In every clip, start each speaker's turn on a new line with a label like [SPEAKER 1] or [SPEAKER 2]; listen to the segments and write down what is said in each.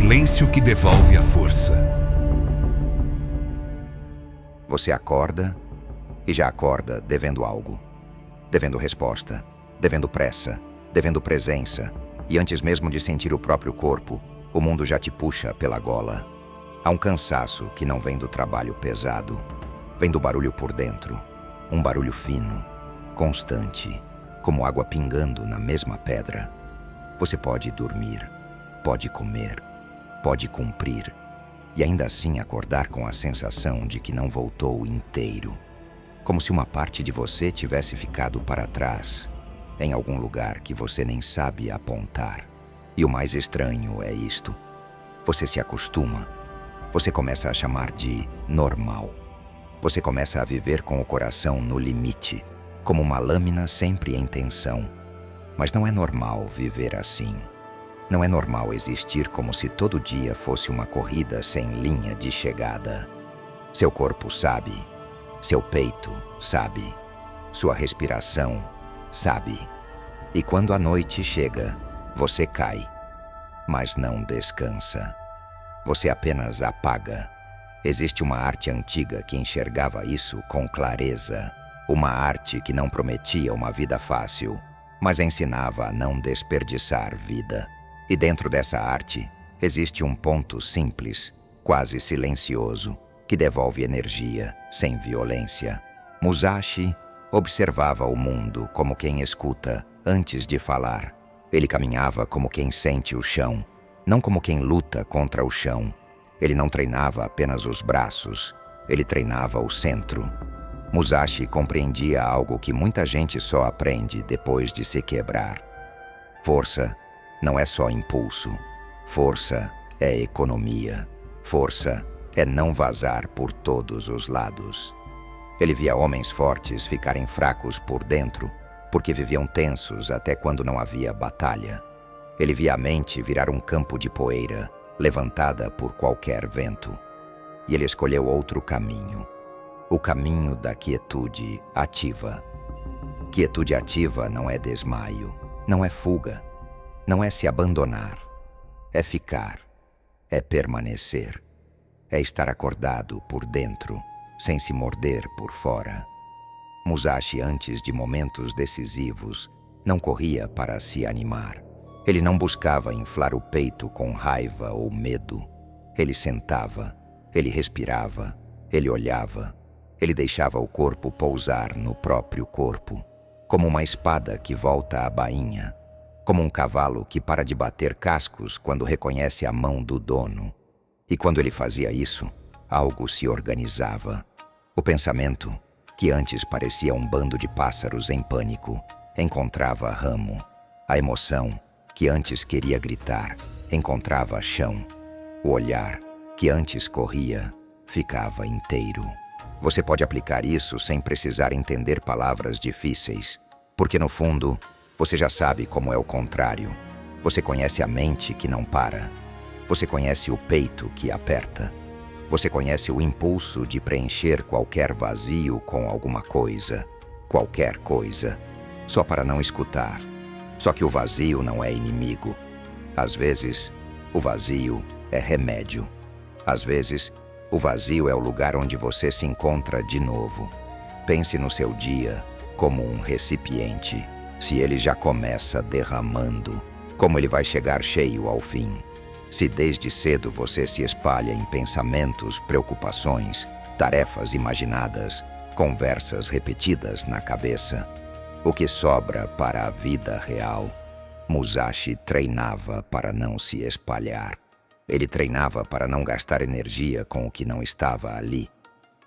[SPEAKER 1] silêncio que devolve a força.
[SPEAKER 2] Você acorda e já acorda devendo algo. Devendo resposta, devendo pressa, devendo presença. E antes mesmo de sentir o próprio corpo, o mundo já te puxa pela gola. Há um cansaço que não vem do trabalho pesado. Vem do barulho por dentro. Um barulho fino, constante, como água pingando na mesma pedra. Você pode dormir, pode comer, pode cumprir, e ainda assim acordar com a sensação de que não voltou inteiro. Como se uma parte de você tivesse ficado para trás, em algum lugar que você nem sabe apontar. E o mais estranho é isto. Você se acostuma. Você começa a chamar de normal. Você começa a viver com o coração no limite, como uma lâmina sempre em tensão. Mas não é normal viver assim. Não é normal existir como se todo dia fosse uma corrida sem linha de chegada. Seu corpo sabe. Seu peito sabe. Sua respiração sabe. E quando a noite chega, você cai, mas não descansa. Você apenas apaga. Existe uma arte antiga que enxergava isso com clareza. Uma arte que não prometia uma vida fácil, mas ensinava a não desperdiçar vida. E dentro dessa arte, existe um ponto simples, quase silencioso, que devolve energia, sem violência. Musashi observava o mundo como quem escuta antes de falar. Ele caminhava como quem sente o chão, não como quem luta contra o chão. Ele não treinava apenas os braços, ele treinava o centro. Musashi compreendia algo que muita gente só aprende depois de se quebrar. Força não é só impulso. Força é economia. Força é não vazar por todos os lados. Ele via homens fortes ficarem fracos por dentro, porque viviam tensos até quando não havia batalha. Ele via a mente virar um campo de poeira, levantada por qualquer vento. E ele escolheu outro caminho. O caminho da quietude ativa. Quietude ativa não é desmaio, não é fuga, não é se abandonar. É ficar, é permanecer, é estar acordado por dentro, sem se morder por fora. Musashi, antes de momentos decisivos, não corria para se animar. Ele não buscava inflar o peito com raiva ou medo. Ele sentava, ele respirava, ele olhava. Ele deixava o corpo pousar no próprio corpo, como uma espada que volta à bainha, como um cavalo que para de bater cascos quando reconhece a mão do dono. E quando ele fazia isso, algo se organizava. O pensamento, que antes parecia um bando de pássaros em pânico, encontrava ramo. A emoção, que antes queria gritar, encontrava chão. O olhar, que antes corria, ficava inteiro. Você pode aplicar isso sem precisar entender palavras difíceis, porque no fundo, você já sabe como é o contrário. Você conhece a mente que não para. Você conhece o peito que aperta. Você conhece o impulso de preencher qualquer vazio com alguma coisa, qualquer coisa, só para não escutar. Só que o vazio não é inimigo. Às vezes, o vazio é remédio. Às vezes, o vazio é o lugar onde você se encontra de novo. Pense no seu dia como um recipiente. Se ele já começa derramando, como ele vai chegar cheio ao fim? Se desde cedo você se espalha em pensamentos, preocupações, tarefas imaginadas, conversas repetidas na cabeça, o que sobra para a vida real? Musashi treinava para não se espalhar. Ele treinava para não gastar energia com o que não estava ali.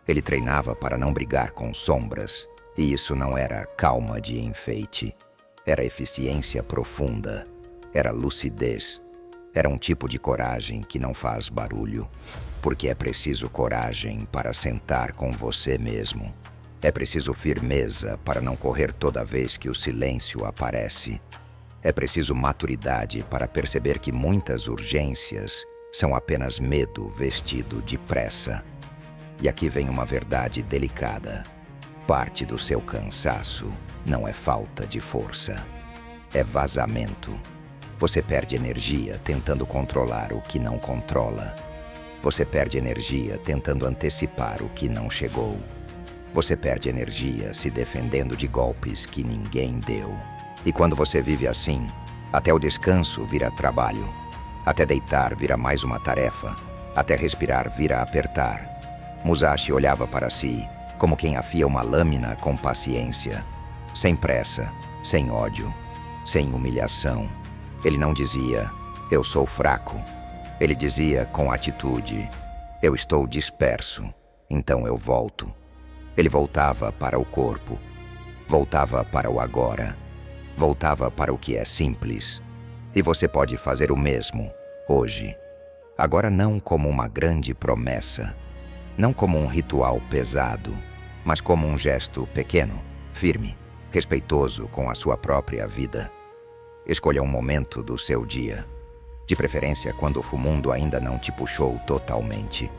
[SPEAKER 2] Ele treinava para não brigar com sombras. E isso não era calma de enfeite. Era eficiência profunda. Era lucidez. Era um tipo de coragem que não faz barulho. Porque é preciso coragem para sentar com você mesmo. É preciso firmeza para não correr toda vez que o silêncio aparece. É preciso maturidade para perceber que muitas urgências são apenas medo vestido de pressa. E aqui vem uma verdade delicada. Parte do seu cansaço não é falta de força, é vazamento. Você perde energia tentando controlar o que não controla. Você perde energia tentando antecipar o que não chegou. Você perde energia se defendendo de golpes que ninguém deu. E quando você vive assim, até o descanso vira trabalho. Até deitar vira mais uma tarefa. Até respirar vira apertar. Musashi olhava para si como quem afia uma lâmina com paciência. Sem pressa, sem ódio, sem humilhação. Ele não dizia, eu sou fraco. Ele dizia com atitude, eu estou disperso, então eu volto. Ele voltava para o corpo, voltava para o agora, voltava para o que é simples. E você pode fazer o mesmo, hoje. Agora não como uma grande promessa, não como um ritual pesado, mas como um gesto pequeno, firme, respeitoso com a sua própria vida. Escolha um momento do seu dia, de preferência quando o mundo ainda não te puxou totalmente.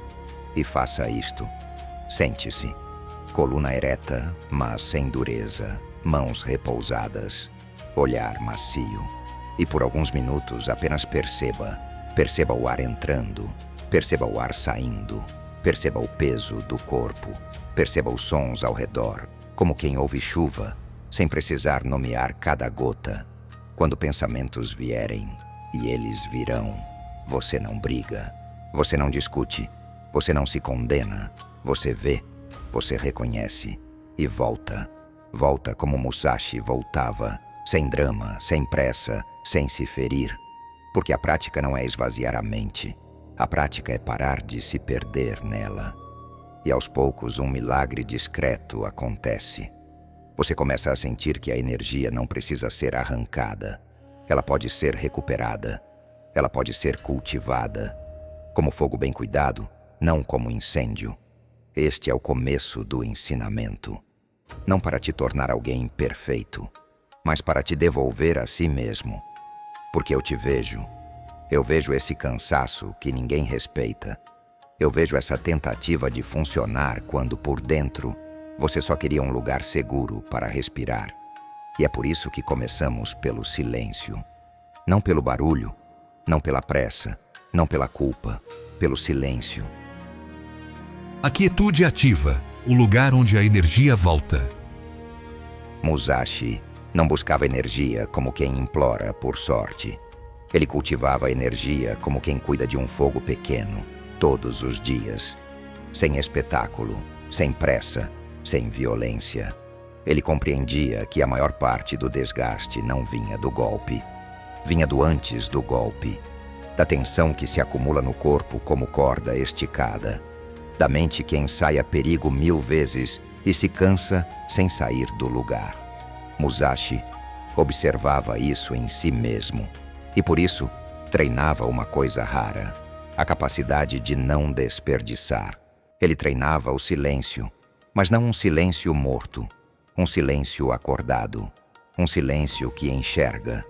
[SPEAKER 2] E faça isto. Sente-se. Coluna ereta, mas sem dureza. Mãos repousadas. Olhar macio. E por alguns minutos apenas perceba. Perceba o ar entrando. Perceba o ar saindo. Perceba o peso do corpo. Perceba os sons ao redor, como quem ouve chuva, sem precisar nomear cada gota. Quando pensamentos vierem, e eles virão, você não briga, você não discute, você não se condena, você vê, você reconhece e volta. Volta como Musashi voltava, sem drama, sem pressa, sem se ferir. Porque a prática não é esvaziar a mente, a prática é parar de se perder nela. E aos poucos um milagre discreto acontece. Você começa a sentir que a energia não precisa ser arrancada. Ela pode ser recuperada. Ela pode ser cultivada. Como fogo bem cuidado, não como incêndio. Este é o começo do ensinamento. Não para te tornar alguém perfeito, mas para te devolver a si mesmo. Porque eu te vejo. Eu vejo esse cansaço que ninguém respeita. Eu vejo essa tentativa de funcionar quando por dentro você só queria um lugar seguro para respirar. E é por isso que começamos pelo silêncio. Não pelo barulho, não pela pressa, não pela culpa, pelo silêncio.
[SPEAKER 1] A quietude ativa, o lugar onde a energia volta.
[SPEAKER 2] Musashi não buscava energia como quem implora por sorte. Ele cultivava a energia como quem cuida de um fogo pequeno, todos os dias. Sem espetáculo, sem pressa, sem violência. Ele compreendia que a maior parte do desgaste não vinha do golpe. Vinha do antes do golpe. Da tensão que se acumula no corpo como corda esticada. Da mente que ensaia perigo 1000 vezes e se cansa sem sair do lugar. Musashi observava isso em si mesmo. E por isso, treinava uma coisa rara. A capacidade de não desperdiçar. Ele treinava o silêncio. Mas não um silêncio morto, um silêncio acordado, um silêncio que enxerga.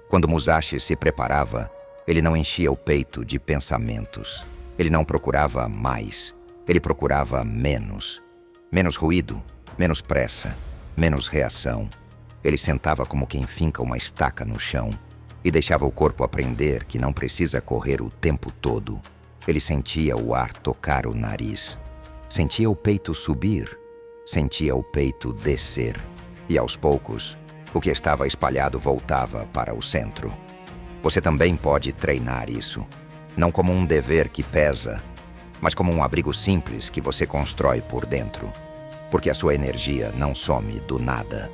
[SPEAKER 2] Quando Musashi se preparava, ele não enchia o peito de pensamentos. Ele não procurava mais, ele procurava menos. Menos ruído, menos pressa, menos reação. Ele sentava como quem finca uma estaca no chão e deixava o corpo aprender que não precisa correr o tempo todo. Ele sentia o ar tocar o nariz. Sentia o peito subir, sentia o peito descer, e aos poucos, o que estava espalhado voltava para o centro. Você também pode treinar isso, não como um dever que pesa, mas como um abrigo simples que você constrói por dentro, porque a sua energia não some do nada.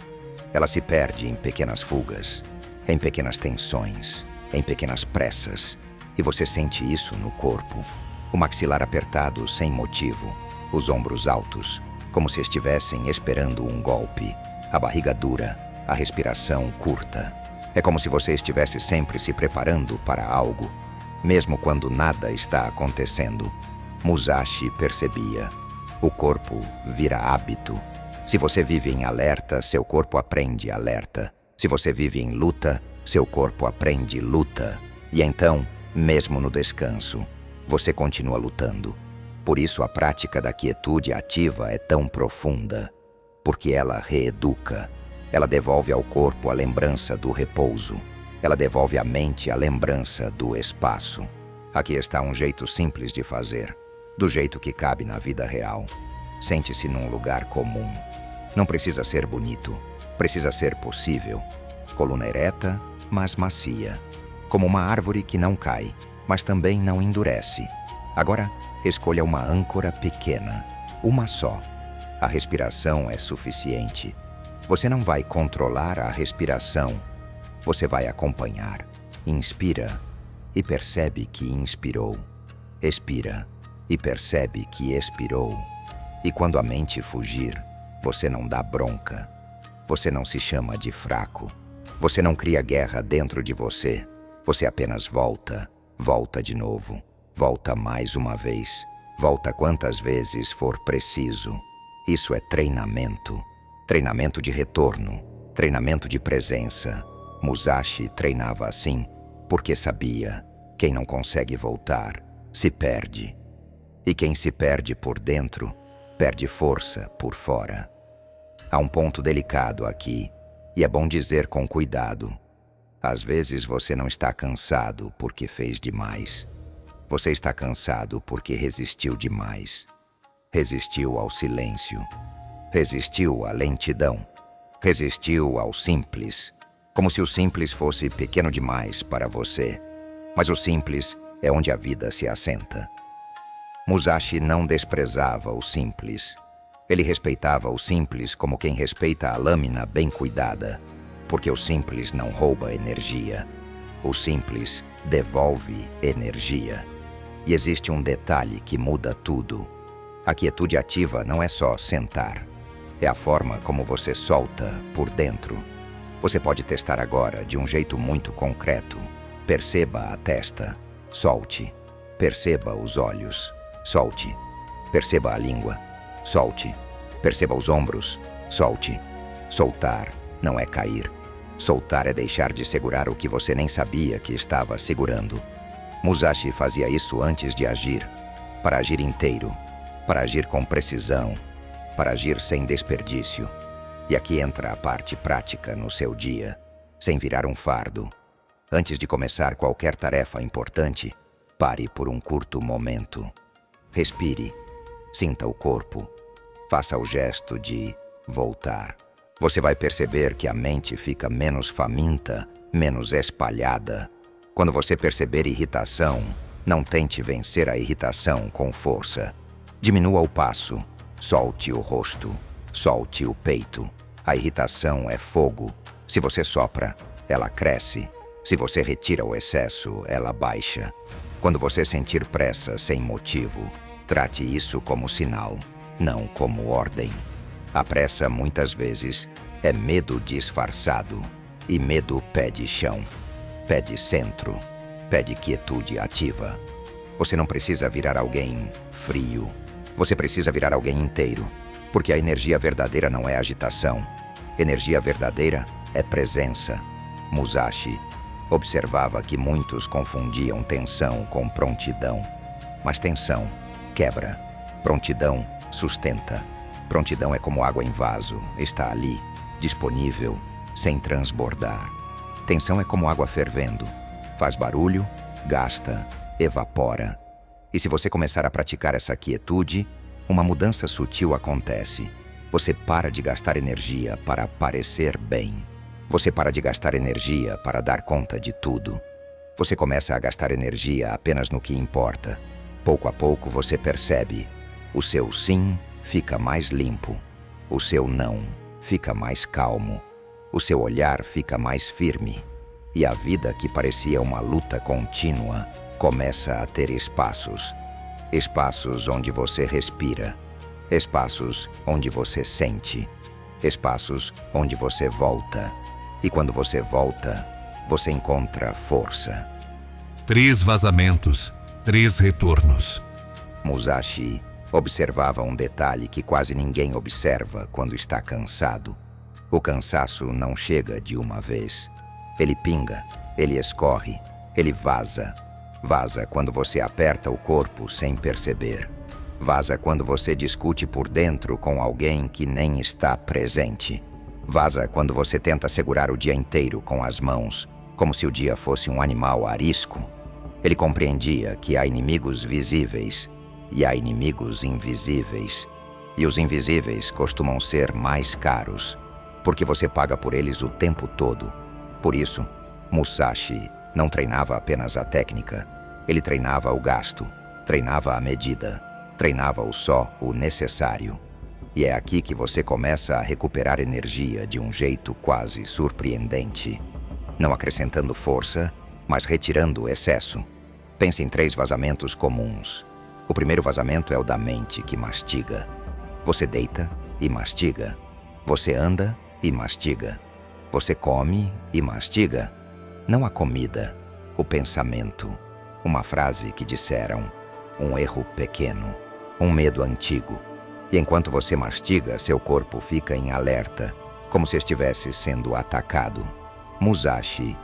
[SPEAKER 2] Ela se perde em pequenas fugas, em pequenas tensões, em pequenas pressas, e você sente isso no corpo, o maxilar apertado sem motivo, os ombros altos, como se estivessem esperando um golpe, a barriga dura, a respiração curta. É como se você estivesse sempre se preparando para algo, mesmo quando nada está acontecendo. Musashi percebia. O corpo vira hábito. Se você vive em alerta, seu corpo aprende alerta. Se você vive em luta, seu corpo aprende luta. E então, mesmo no descanso, você continua lutando. Por isso a prática da quietude ativa é tão profunda, porque ela reeduca, ela devolve ao corpo a lembrança do repouso, Ela devolve à mente a lembrança do espaço. Aqui está um jeito simples de fazer, do jeito que cabe na vida real. Sente-se num lugar comum. Não precisa ser bonito, precisa ser possível. Coluna ereta, mas macia. Como uma árvore que não cai, mas também não endurece. Agora, escolha uma âncora pequena, uma só. A respiração é suficiente. Você não vai controlar a respiração. Você vai acompanhar. Inspira e percebe que inspirou. Expira e percebe que expirou. E quando a mente fugir, você não dá bronca. Você não se chama de fraco. Você não cria guerra dentro de você. Você apenas volta, volta de novo, volta mais uma vez, volta quantas vezes for preciso. Isso é treinamento. Treinamento de retorno, treinamento de presença. Musashi treinava assim porque sabia: quem não consegue voltar, se perde. E quem se perde por dentro, perde força por fora. Há um ponto delicado aqui, e é bom dizer com cuidado. Às vezes você não está cansado porque fez demais. Você está cansado porque resistiu demais. Resistiu ao silêncio. Resistiu à lentidão. Resistiu ao simples. Como se o simples fosse pequeno demais para você. Mas o simples é onde a vida se assenta. Musashi não desprezava o simples. Ele respeitava o simples como quem respeita a lâmina bem cuidada, porque o simples não rouba energia. O simples devolve energia. E existe um detalhe que muda tudo. A quietude ativa não é só sentar. É a forma como você solta por dentro. Você pode testar agora de um jeito muito concreto. Perceba a testa. Solte. Perceba os olhos. Solte. Perceba a língua. Solte. Perceba os ombros. Solte. Soltar não é cair. Soltar é deixar de segurar o que você nem sabia que estava segurando. Musashi fazia isso antes de agir. Para agir inteiro. Para agir com precisão. Para agir sem desperdício. E aqui entra a parte prática no seu dia. Sem virar um fardo. Antes de começar qualquer tarefa importante, pare por um curto momento. Respire. Sinta o corpo. Faça o gesto de voltar. Você vai perceber que a mente fica menos faminta, menos espalhada. Quando você perceber irritação, não tente vencer a irritação com força. Diminua o passo. Solte o rosto. Solte o peito. A irritação é fogo. Se você sopra, ela cresce. Se você retira o excesso, ela baixa. Quando você sentir pressa sem motivo, trate isso como sinal, não como ordem. A pressa, muitas vezes, é medo disfarçado. E medo pede chão, pede centro, pede quietude ativa. Você não precisa virar alguém frio. Você precisa virar alguém inteiro. Porque a energia verdadeira não é agitação. Energia verdadeira é presença. Musashi observava que muitos confundiam tensão com prontidão. Mas tensão quebra. Prontidão sustenta. Prontidão é como água em vaso. Está ali, disponível, sem transbordar. Tensão é como água fervendo. Faz barulho, gasta, evapora. E se você começar a praticar essa quietude, uma mudança sutil acontece. Você para de gastar energia para parecer bem. Você para de gastar energia para dar conta de tudo. Você começa a gastar energia apenas no que importa. Pouco a pouco você percebe. O seu sim fica mais limpo. O seu não fica mais calmo. O seu olhar fica mais firme. E a vida que parecia uma luta contínua começa a ter espaços. Espaços onde você respira. Espaços onde você sente. Espaços onde você volta. E quando você volta, você encontra força.
[SPEAKER 1] 3 vazamentos, 3 retornos.
[SPEAKER 2] Musashi observava um detalhe que quase ninguém observa quando está cansado. O cansaço não chega de uma vez. Ele pinga, ele escorre, ele vaza. Vaza quando você aperta o corpo sem perceber. Vaza quando você discute por dentro com alguém que nem está presente. Vaza quando você tenta segurar o dia inteiro com as mãos. como se o dia fosse um animal arisco. Ele compreendia que há inimigos visíveis e há inimigos invisíveis, e os invisíveis costumam ser mais caros, porque você paga por eles o tempo todo. Por isso, Musashi não treinava apenas a técnica, ele treinava o gasto, treinava a medida, treinava o necessário. E é aqui que você começa a recuperar energia de um jeito quase surpreendente. Não acrescentando força, mas retirando o excesso. Pense em 3 vazamentos comuns. O primeiro vazamento é o da mente que mastiga. Você deita e mastiga. Você anda e mastiga. Você come e mastiga. Não a comida, o pensamento. Uma frase que disseram, um erro pequeno, um medo antigo. E enquanto você mastiga, seu corpo fica em alerta, como se estivesse sendo atacado. Musashi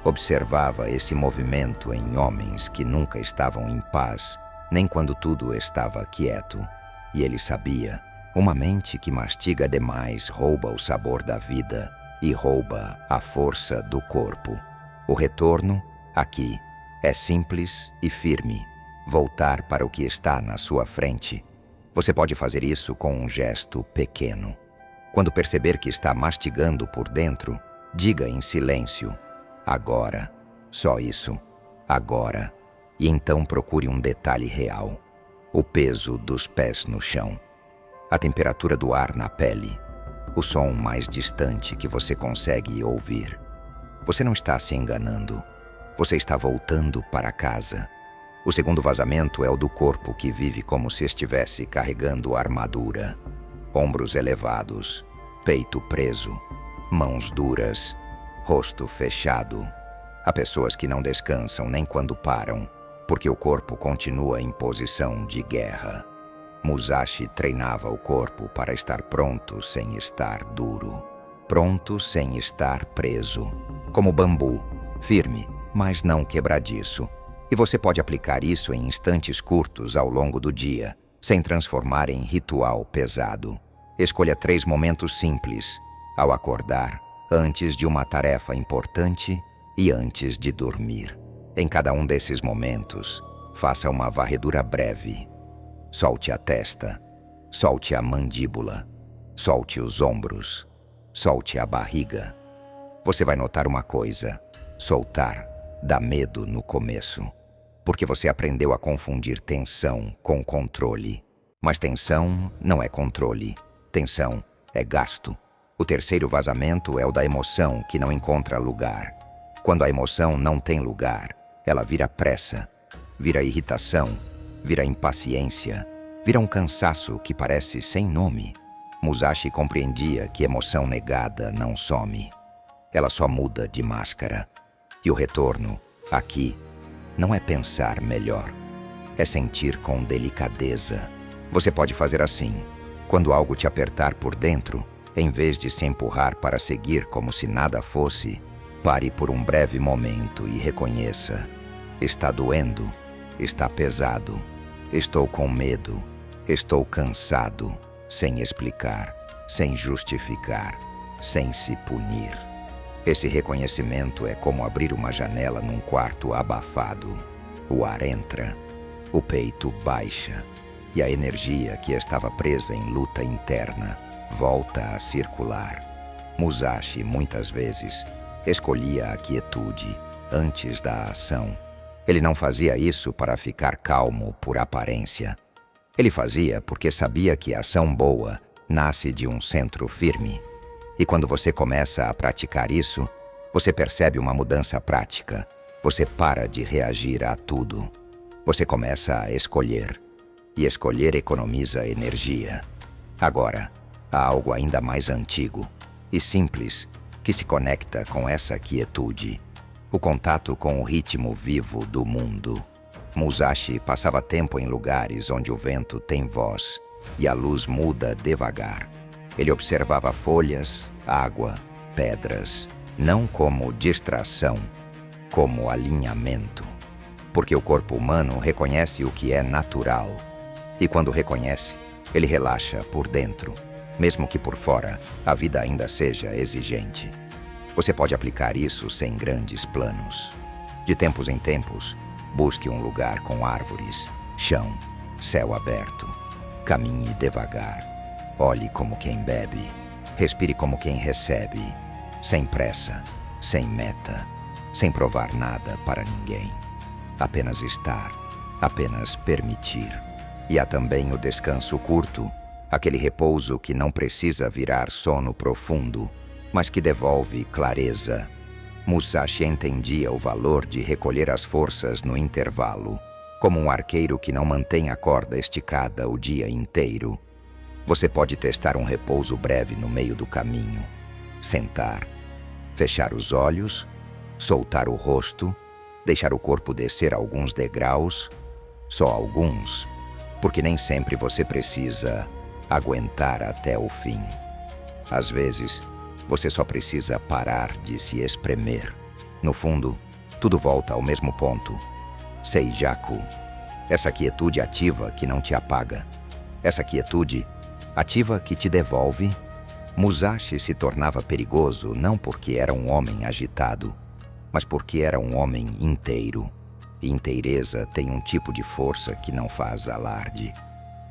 [SPEAKER 2] observava esse movimento em homens que nunca estavam em paz, nem quando tudo estava quieto. E ele sabia, uma mente que mastiga demais rouba o sabor da vida e rouba a força do corpo. O retorno, aqui, é simples e firme. Voltar para o que está na sua frente. Você pode fazer isso com um gesto pequeno. Quando perceber que está mastigando por dentro, diga em silêncio, agora, só isso, agora. E então procure um detalhe real, o peso dos pés no chão, a temperatura do ar na pele, o som mais distante que você consegue ouvir. Você não está se enganando, você está voltando para casa. O segundo vazamento é o do corpo que vive como se estivesse carregando armadura. Ombros elevados, peito preso, mãos duras, rosto fechado. Há pessoas que não descansam nem quando param, porque o corpo continua em posição de guerra. Musashi treinava o corpo para estar pronto sem estar duro. Pronto sem estar preso. Como bambu, firme, mas não quebradiço. E você pode aplicar isso em instantes curtos ao longo do dia, sem transformar em ritual pesado. Escolha 3 momentos simples, ao acordar, antes de uma tarefa importante e antes de dormir. Em cada um desses momentos, faça uma varredura breve. Solte a testa, solte a mandíbula, solte os ombros, solte a barriga. Você vai notar uma coisa, soltar dá medo no começo. Porque você aprendeu a confundir tensão com controle. Mas tensão não é controle. Tensão é gasto. O terceiro vazamento é o da emoção que não encontra lugar. Quando a emoção não tem lugar, ela vira pressa, vira irritação, vira impaciência, vira um cansaço que parece sem nome. Musashi compreendia que emoção negada não some. Ela só muda de máscara. E o retorno, aqui, não é pensar melhor, é sentir com delicadeza. Você pode fazer assim, quando algo te apertar por dentro, em vez de se empurrar para seguir como se nada fosse, pare por um breve momento e reconheça. Está doendo, está pesado, estou com medo, estou cansado, sem explicar, sem justificar, sem se punir. Esse reconhecimento é como abrir uma janela num quarto abafado. O ar entra, o peito baixa, e a energia que estava presa em luta interna volta a circular. Musashi, muitas vezes, escolhia a quietude antes da ação. Ele não fazia isso para ficar calmo por aparência. Ele fazia porque sabia que a ação boa nasce de um centro firme. E quando você começa a praticar isso, você percebe uma mudança prática. Você para de reagir a tudo. Você começa a escolher. E escolher economiza energia. Agora, há algo ainda mais antigo e simples que se conecta com essa quietude. O contato com o ritmo vivo do mundo. Musashi passava tempo em lugares onde o vento tem voz e a luz muda devagar. Ele observava folhas, água, pedras, não como distração, como alinhamento. Porque o corpo humano reconhece o que é natural. E quando reconhece, ele relaxa por dentro, mesmo que por fora a vida ainda seja exigente. Você pode aplicar isso sem grandes planos. De tempos em tempos, busque um lugar com árvores, chão, céu aberto. Caminhe devagar. Olhe como quem bebe. Respire como quem recebe. Sem pressa, sem meta, sem provar nada para ninguém. Apenas estar, apenas permitir. E há também o descanso curto, aquele repouso que não precisa virar sono profundo, mas que devolve clareza. Musashi entendia o valor de recolher as forças no intervalo, como um arqueiro que não mantém a corda esticada o dia inteiro. Você pode testar um repouso breve no meio do caminho. Sentar, fechar os olhos, soltar o rosto, deixar o corpo descer alguns degraus, só alguns, porque nem sempre você precisa aguentar até o fim. Às vezes, você só precisa parar de se espremer. No fundo, tudo volta ao mesmo ponto. Seijaku, essa quietude ativa que não te apaga. Essa quietude ativa que te devolve. Musashi se tornava perigoso não porque era um homem agitado, mas porque era um homem inteiro. E inteireza tem um tipo de força que não faz alarde.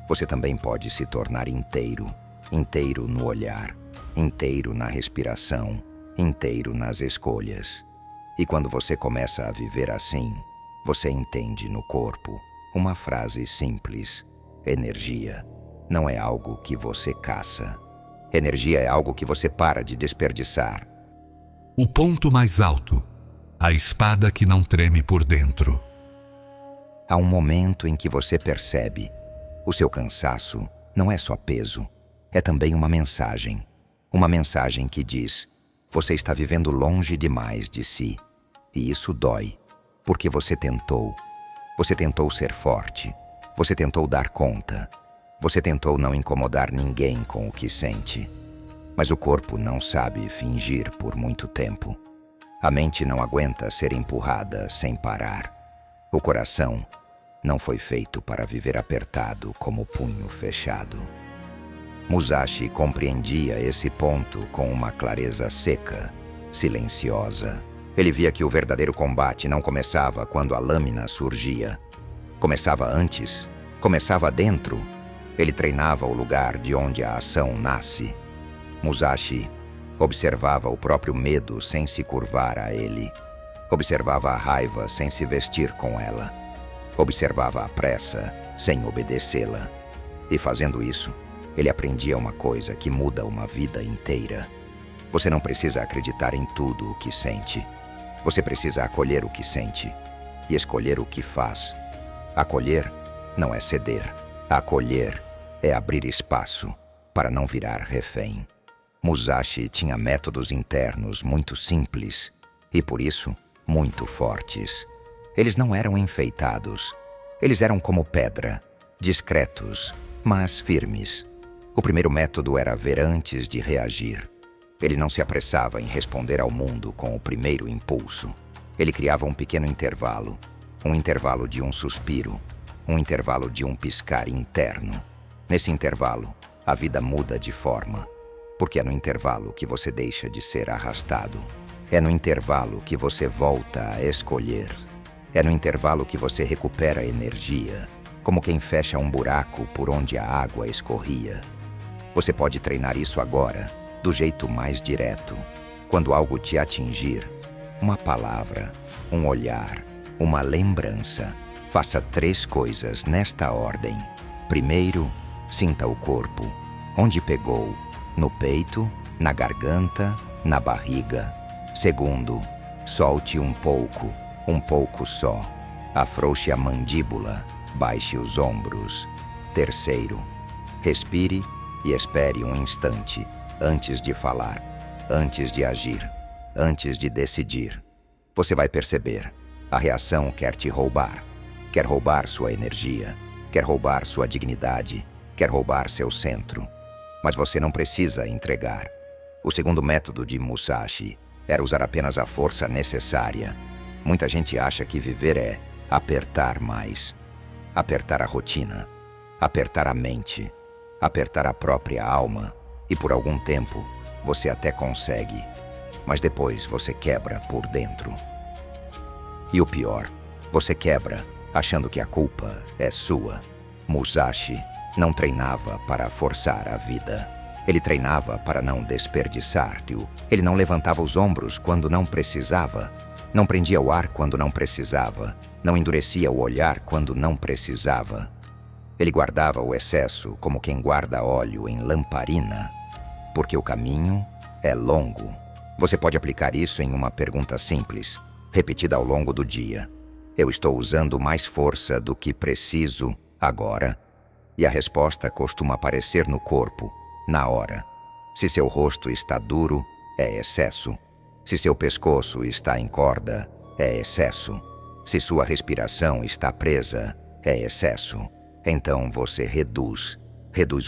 [SPEAKER 2] Você também pode se tornar inteiro. Inteiro no olhar, inteiro na respiração, inteiro nas escolhas. E quando você começa a viver assim, você entende no corpo uma frase simples: energia não é algo que você caça. Energia é algo que você para de desperdiçar.
[SPEAKER 1] O ponto mais alto. A espada que não treme por dentro.
[SPEAKER 2] Há um momento em que você percebe: o seu cansaço não é só peso, é também uma mensagem. Uma mensagem que diz: você está vivendo longe demais de si. E isso dói, porque você tentou. Você tentou ser forte. Você tentou dar conta. Você tentou não incomodar ninguém com o que sente. Mas o corpo não sabe fingir por muito tempo. A mente não aguenta ser empurrada sem parar. O coração não foi feito para viver apertado como punho fechado. Musashi compreendia esse ponto com uma clareza seca, silenciosa. Ele via que o verdadeiro combate não começava quando a lâmina surgia. Começava antes, começava dentro. Ele treinava o lugar de onde a ação nasce. Musashi observava o próprio medo sem se curvar a ele. Observava a raiva sem se vestir com ela. Observava a pressa sem obedecê-la. E fazendo isso, ele aprendia uma coisa que muda uma vida inteira. Você não precisa acreditar em tudo o que sente. Você precisa acolher o que sente e escolher o que faz. Acolher não é ceder. Acolher é abrir espaço para não virar refém. Musashi tinha métodos internos muito simples e, por isso, muito fortes. Eles não eram enfeitados. Eles eram como pedra, discretos, mas firmes. O primeiro método era ver antes de reagir. Ele não se apressava em responder ao mundo com o primeiro impulso. Ele criava um pequeno intervalo, um intervalo de um suspiro, um intervalo de um piscar interno. Nesse intervalo, a vida muda de forma, porque é no intervalo que você deixa de ser arrastado. É no intervalo que você volta a escolher. É no intervalo que você recupera energia, como quem fecha um buraco por onde a água escorria. Você pode treinar isso agora, do jeito mais direto. Quando algo te atingir, uma palavra, um olhar, uma lembrança, faça 3 coisas nesta ordem. Primeiro, sinta o corpo. Onde pegou? No peito, na garganta, na barriga. Segundo, solte um pouco só. Afrouxe a mandíbula, baixe os ombros. Terceiro, respire e espere um instante antes de falar, antes de agir, antes de decidir. Você vai perceber, a reação quer te roubar. Quer roubar sua energia, quer roubar sua dignidade, quer roubar seu centro. Mas você não precisa entregar. O segundo método de Musashi era usar apenas a força necessária. Muita gente acha que viver é apertar mais. Apertar a rotina, apertar a mente, apertar a própria alma. E por algum tempo, você até consegue. mas depois você quebra por dentro. E o pior, você quebra achando que a culpa é sua. Musashi não treinava para forçar a vida. Ele treinava para não desperdiçar-te. Ele não levantava os ombros quando não precisava. Não prendia o ar quando não precisava. Não endurecia o olhar quando não precisava. Ele guardava o excesso como quem guarda óleo em lamparina. Porque o caminho é longo. Você pode aplicar isso em uma pergunta simples, repetida ao longo do dia. Eu estou usando mais força do que preciso agora? E a resposta costuma aparecer no corpo, na hora. Se seu rosto está duro, é excesso. Se seu pescoço está em corda, é excesso. Se sua respiração está presa, é excesso. Então você reduz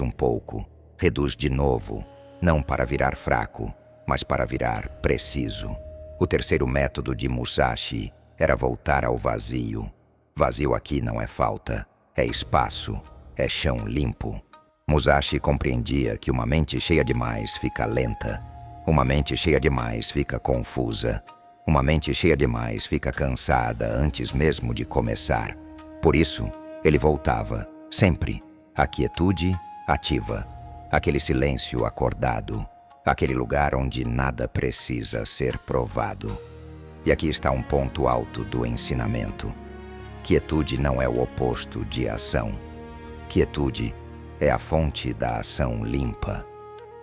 [SPEAKER 2] um pouco, reduz de novo, não para virar fraco, mas para virar preciso. O terceiro método de Musashi era voltar ao vazio. Vazio aqui não é falta, é espaço, é chão limpo. Musashi compreendia que uma mente cheia demais fica lenta. Uma mente cheia demais fica confusa. Uma mente cheia demais fica cansada antes mesmo de começar. Por isso, ele voltava, sempre, à quietude ativa, aquele silêncio acordado, aquele lugar onde nada precisa ser provado. E aqui está um ponto alto do ensinamento. Quietude não é o oposto de ação. Quietude é a fonte da ação limpa.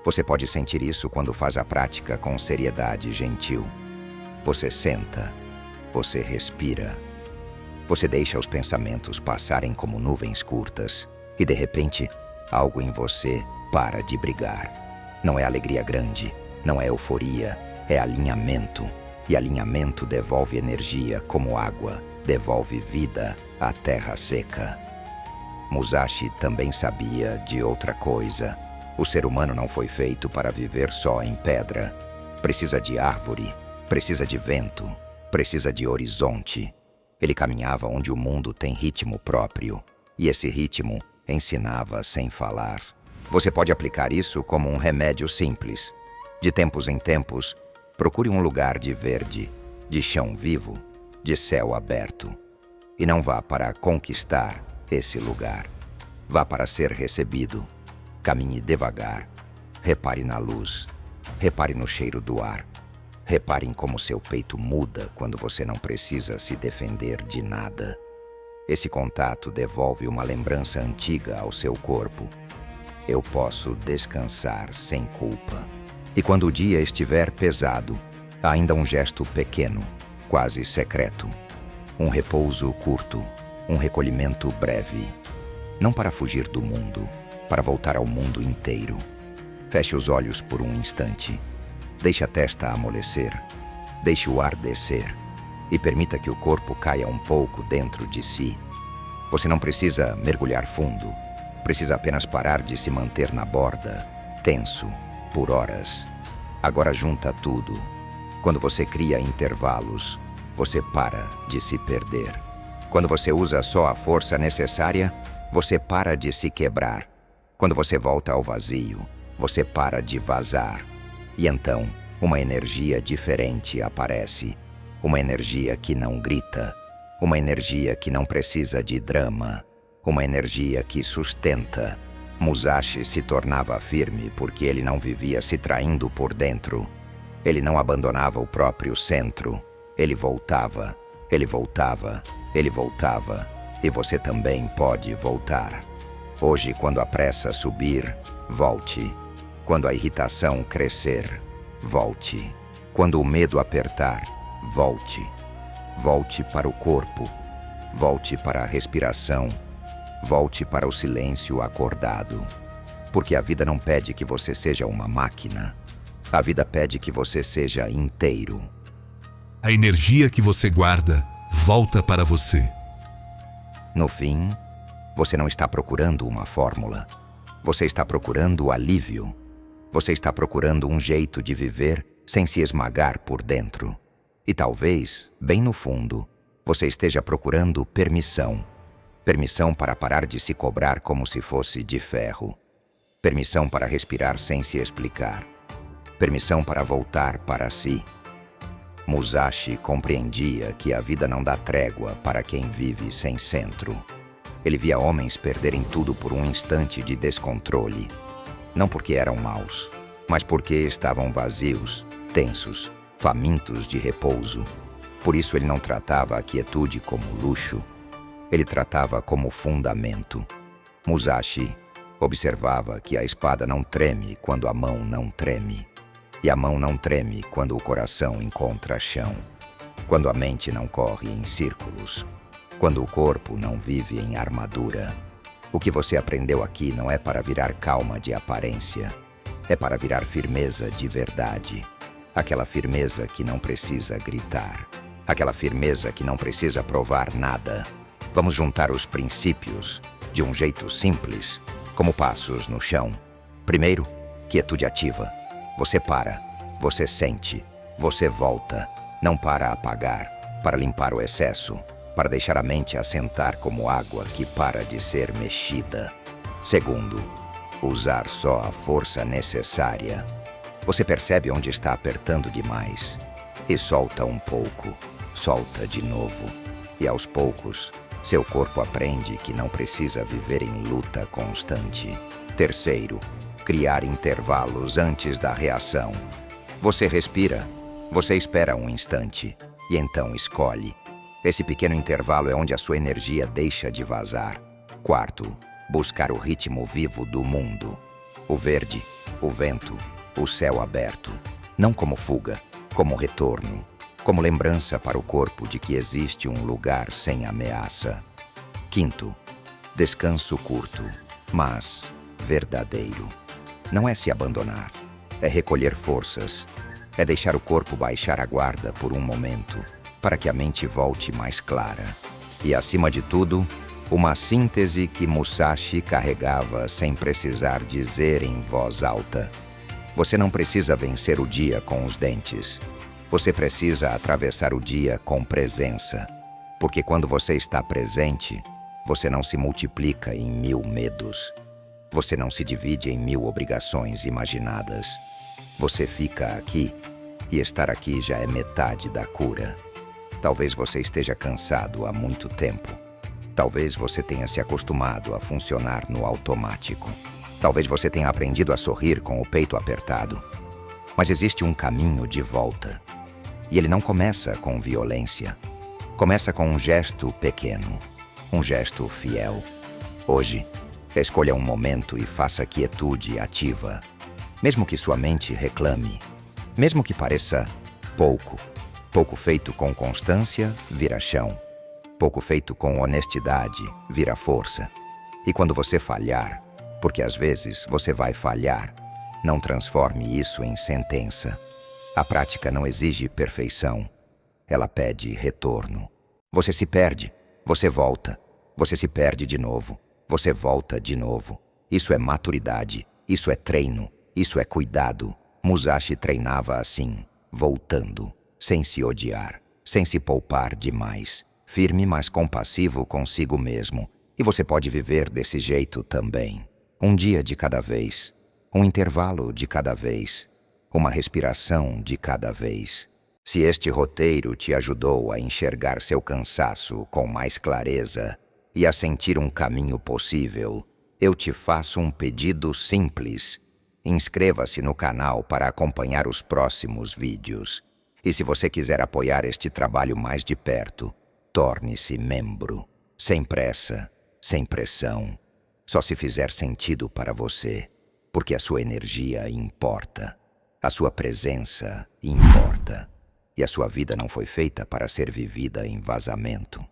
[SPEAKER 2] Você pode sentir isso quando faz a prática com seriedade gentil. Você senta, você respira. Você deixa os pensamentos passarem como nuvens curtas e, de repente, algo em você para de brigar. Não é alegria grande, não é euforia, é alinhamento. E alinhamento devolve energia como água, devolve vida à terra seca. Musashi também sabia de outra coisa. O ser humano não foi feito para viver só em pedra. Precisa de árvore, precisa de vento, precisa de horizonte. Ele caminhava onde o mundo tem ritmo próprio, e esse ritmo ensinava sem falar. Você pode aplicar isso como um remédio simples. De tempos em tempos, procure um lugar de verde, de chão vivo, de céu aberto. E não vá para conquistar esse lugar. Vá para ser recebido. Caminhe devagar. Repare na luz. Repare no cheiro do ar. Repare em como seu peito muda quando você não precisa se defender de nada. Esse contato devolve uma lembrança antiga ao seu corpo. Eu posso descansar sem culpa. E quando o dia estiver pesado, há ainda um gesto pequeno, quase secreto. Um repouso curto, um recolhimento breve. Não para fugir do mundo, para voltar ao mundo inteiro. Feche os olhos por um instante. Deixe a testa amolecer. Deixe o ar descer. E permita que o corpo caia um pouco dentro de si. Você não precisa mergulhar fundo. Precisa apenas parar de se manter na borda, tenso, por horas. Agora junta tudo. Quando você cria intervalos, você para de se perder. Quando você usa só a força necessária, você para de se quebrar. Quando você volta ao vazio, você para de vazar. E então, uma energia diferente aparece. Uma energia que não grita. Uma energia que não precisa de drama. Uma energia que sustenta. Musashi se tornava firme porque ele não vivia se traindo por dentro. Ele não abandonava o próprio centro. Ele voltava, ele voltava, ele voltava. E você também pode voltar. Hoje, quando a pressa subir, volte. Quando a irritação crescer, volte. Quando o medo apertar, volte. Volte para o corpo. Volte para a respiração. Volte para o silêncio acordado. Porque a vida não pede que você seja uma máquina. A vida pede que você seja inteiro.
[SPEAKER 1] A energia que você guarda volta para você.
[SPEAKER 2] No fim, você não está procurando uma fórmula. Você está procurando alívio. Você está procurando um jeito de viver sem se esmagar por dentro. E talvez, bem no fundo, você esteja procurando permissão. Permissão para parar de se cobrar como se fosse de ferro. Permissão para respirar sem se explicar. permissão para voltar para si. Musashi compreendia que a vida não dá trégua para quem vive sem centro. Ele via homens perderem tudo por um instante de descontrole, não porque eram maus, mas porque estavam vazios, tensos, famintos de repouso. Por isso ele não tratava a quietude como luxo, ele tratava como fundamento. Musashi observava que a espada não treme quando a mão não treme, e a mão não treme quando o coração encontra chão, quando a mente não corre em círculos, quando o corpo não vive em armadura. O que você aprendeu aqui não é para virar calma de aparência, é para virar firmeza de verdade. Aquela firmeza que não precisa gritar, aquela firmeza que não precisa provar nada. Vamos juntar os princípios de um jeito simples, como passos no chão. Primeiro, quietude ativa. Você para, você sente, você volta, não para apagar, para limpar o excesso, para deixar a mente assentar como água que para de ser mexida. Segundo, usar só a força necessária. Você percebe onde está apertando demais e solta um pouco, solta de novo. E aos poucos, seu corpo aprende que não precisa viver em luta constante. Terceiro, criar intervalos antes da reação. Você respira, você espera um instante e então escolhe. Esse pequeno intervalo é onde a sua energia deixa de vazar. Quarto, buscar o ritmo vivo do mundo. O verde, o vento, o céu aberto. Não como fuga, como retorno. Como lembrança para o corpo de que existe um lugar sem ameaça. Quinto, descanso curto, mas verdadeiro. Não é se abandonar, é recolher forças, é deixar o corpo baixar a guarda por um momento, para que a mente volte mais clara. E, acima de tudo, uma síntese que Musashi carregava sem precisar dizer em voz alta. Você não precisa vencer o dia com os dentes. Você precisa atravessar o dia com presença. Porque quando você está presente, você não se multiplica em 1000 medos. Você não se divide em 1000 obrigações imaginadas. Você fica aqui, e estar aqui já é metade da cura. Talvez você esteja cansado há muito tempo. Talvez você tenha se acostumado a funcionar no automático. Talvez você tenha aprendido a sorrir com o peito apertado. Mas existe um caminho de volta. E ele não começa com violência. Começa com um gesto pequeno, um gesto fiel. Hoje, escolha um momento e faça quietude ativa. Mesmo que sua mente reclame, mesmo que pareça pouco. Pouco feito com constância, vira chão. Pouco feito com honestidade, vira força. E quando você falhar, porque às vezes você vai falhar, não transforme isso em sentença. A prática não exige perfeição. Ela pede retorno. Você se perde, você volta. Você se perde de novo, você volta de novo. Isso é maturidade, isso é treino, isso é cuidado. Musashi treinava assim, voltando, sem se odiar, sem se poupar demais. Firme, mas compassivo consigo mesmo. E você pode viver desse jeito também. Um dia de cada vez, um intervalo de cada vez, uma respiração de cada vez. Se este roteiro te ajudou a enxergar seu cansaço com mais clareza e a sentir um caminho possível, eu te faço um pedido simples. Inscreva-se no canal para acompanhar os próximos vídeos. E se você quiser apoiar este trabalho mais de perto, torne-se membro. Sem pressa, sem pressão. Só se fizer sentido para você, porque a sua energia importa. A sua presença importa. E a sua vida não foi feita para ser vivida em vazamento.